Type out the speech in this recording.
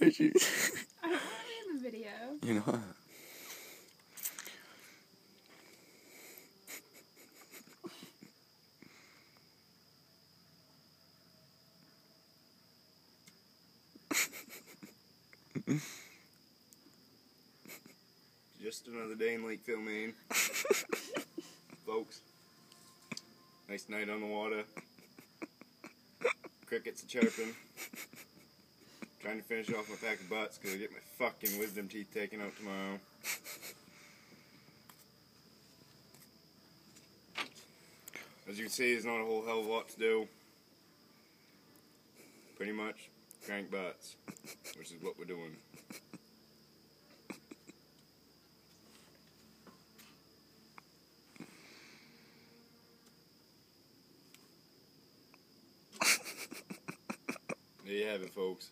pictures. I don't want to be in the video. You're not. Just another day in Lakeville, Maine. Folks. Nice night on the water. Crickets are chirping. Trying to finish off my pack of butts because I get my fucking wisdom teeth taken out tomorrow. As you can see, there's not a whole hell of a lot to do. Pretty much crank butts, which is what we're doing. There you have it, folks.